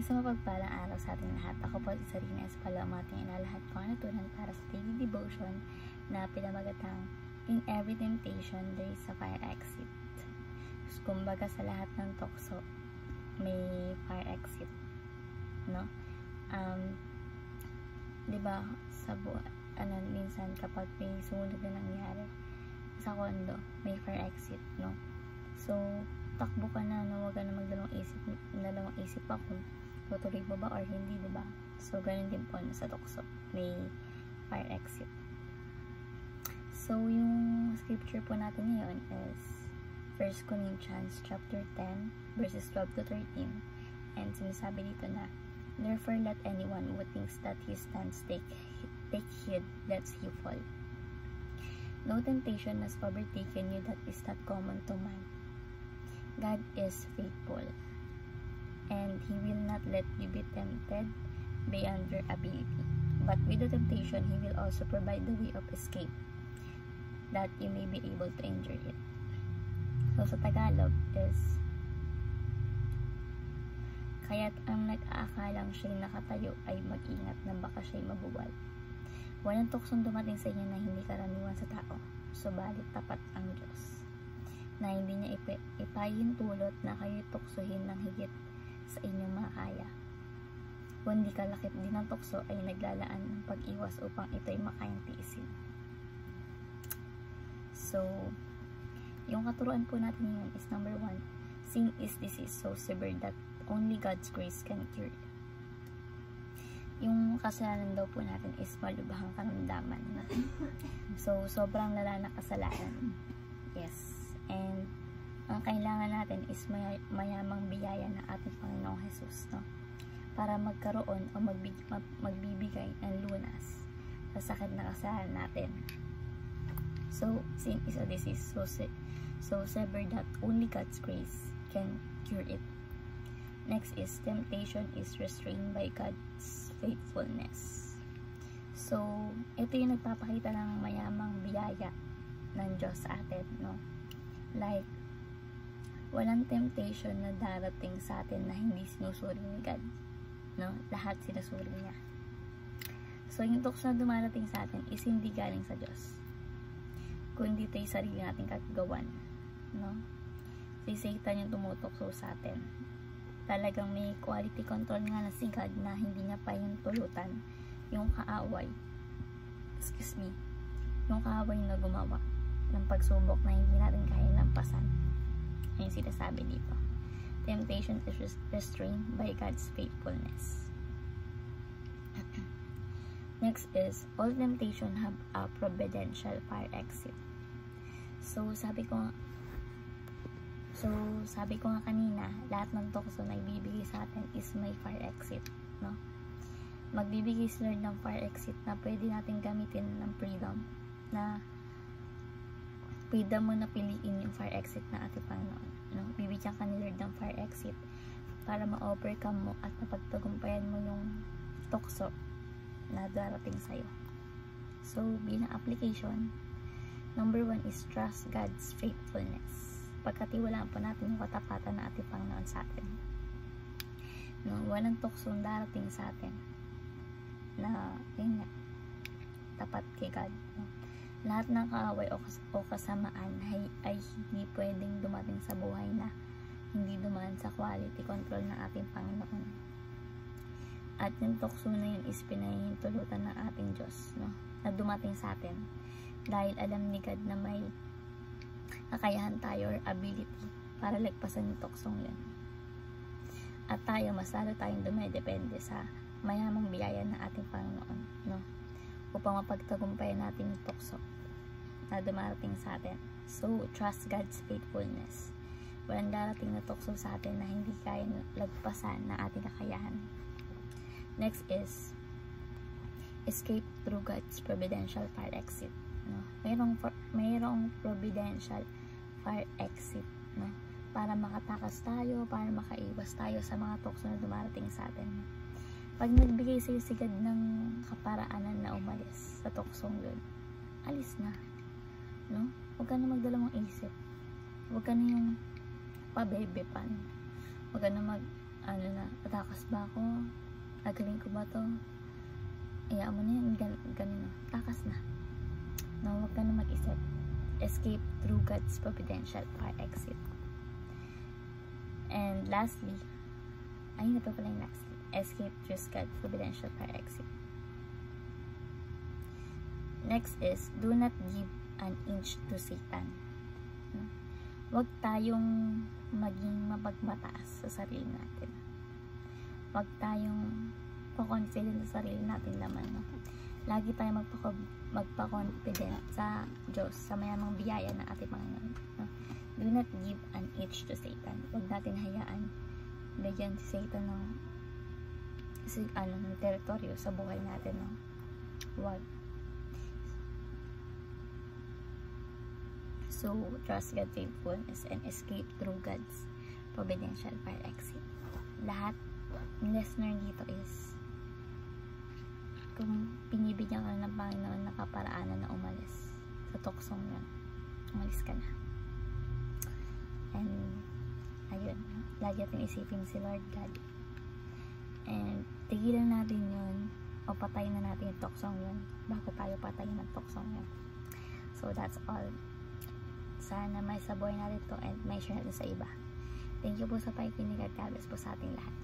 Isang mapagpalang araw sa ating lahat. Ako po si Sarina Espala, umating inalahat ko ang natunan para sa daily devotion na pinamagatang in every temptation there is a fire exit. Kumbaga sa lahat ng tukso may fire exit, no? Diba sa minsan kapag may sumunod na nangyari sa kondo, may fire exit, no? So takbo ka na, no? Huwag ka na magdalawang isip pa kung tutuloy mo ba or hindi, diba? So ganun din po sa tukso, may fire exit. So yung scripture po natin ngayon is 1 Corinthians chapter 10 verses 12 to 13, and sinasabi dito na, therefore let anyone who thinks that he stands take heed lest he fall. No temptation has overtaken you that is not common to man. God is faithful, and He will not let you be tempted beyond your ability. But with the temptation, He will also provide the way of escape, that you may be able to endure it. So sa Tagalog is, kaya't ang nag-aakalang siya'y nakatayo ay mag-ingat na baka siya'y mabuwal. Walang tuksong dumating sa inyo na hindi karaniwan sa tao, subalit tapat ang Diyos, na hindi niya ipahintulot na kayo'y tuksohin ng higit sa inyong makaya. Kundi kalakip din ng tukso ay naglalaan ng pag-iwas upang ito'y makayang tiisin. So, yung katuruan po natin ngayon is number 1, sin is disease so severe that only God's grace can cure it. Yung kasalanan daw po natin is malubhang karamdaman. So, sobrang lala na kasalanan. Yes. And ang kailangan natin is mayamang biyaya ng ating Panginoong Jesus, no? Para magkaroon o magbibigay ng lunas sa sakit na kasalanan natin. So, sin is a disease so severe that only God's grace can cure it. Next is temptation is restrained by God's faithfulness. So, ito yung nagpapakita ng mayamang biyaya ng Diyos sa atin, no? Like, walang temptation na darating sa atin na hindi sinusuri ni God, no? Lahat sinusuri niya. So, yung tukso na dumarating sa atin is hindi galing sa Diyos, kundi ito'y sarili nating kagagawan, no? Si Satan yung tumutukso sa atin. Talagang may quality control nga na si God na hindi niya pa yung tulutan yung kaaway, yung kaaway na gumawa ng pagsubok na hindi natin kaya lampasan. Ayun sinasabi dito. Temptation is restrained by God's faithfulness. Next is, all temptation have a providential fire exit. So sabi ko nga kanina, lahat ng tukso na ibibigay sa atin is may fire exit, no? Magbibigay si Lord ng fire exit na pwede natin gamitin ng freedom mo na piliin yung fire exit na ating Panginoon, no? Bibigyan ka ni Lord ng fire exit para ma-overcome mo at mapagtagumpayan mo yung tukso na darating sa'yo. So, bilang application, number 1 is trust God's faithfulness. Pagkatiwalaan po natin yung katapatan na ating Panginoon sa atin, no? Walang tuksong darating sa atin na yun nga, tapat kay God, no? Lahat ng kaaway o kasamaan ay hindi pwedeng dumating sa buhay na hindi dumaan sa quality control ng ating Panginoon. At yung tukso na yun is pinahihintulutan ng ating Diyos, no? Na dumating sa atin dahil alam ni God na may kakayahan tayo or ability para lagpasan yung tuksong yun. At tayo, mas lalo tayong dumedepende sa mayamang biyaya ng ating Panginoon, no? Upang mapagtagumpayan natin yung tukso na dumarating sa atin. So, trust God's faithfulness. Walang darating na tukso sa atin na hindi kaya lagpasan na ating kakayahan. Next is, escape through God's providential fire exit, no? Mayroong providential fire exit, no? Para makatakas tayo, para makaiwas tayo sa mga tukso na dumarating sa atin. Pag nagbigay sa'yo si God ng kaparaanan na umalis sa tuksong yun, alis na, no? Huwag ka na magdalawang isip. Huwag ka na yung pabebe pan. Huwag ka na ano na, tatakas ba ako? Nagaling ko ba to? Iya mo na yan, ganun na. Takas na. No, huwag ka na mag-isip. Escape through God's providential fire exit. And lastly, ayun na pa pala yung lastly. Escape through God's providential fire exit. Next is, do not give an inch to Satan. No? Huwag tayong maging mapagmataas sa sarili natin. Huwag tayong pa-confident sa sarili natin naman. No? Lagi tayong magpa-confident sa Diyos, sa mayamang biyaya ng ating Panginoon. No? Do not give an inch to Satan. Huwag natin hayaan bigyan si Satan ng teritoryo sa buhay natin. No? Huwag. So, trust God's faithfulness and escape through God's providential fire exit. Lahat ng listener dito is kung pinibigyan ka ng Panginoon na kaparaanan na umalis sa tuksong yun, umalis ka na. And ayun, lagi natin isipin si Lord God. And tigilan natin yun o patayin na natin yung tuksong yun bago tayo patayin ng tuksong yun. So that's all. Sana may saboy natin to and may share natin sa iba. Thank you po sa pakikinig at God bless po sa ating lahat.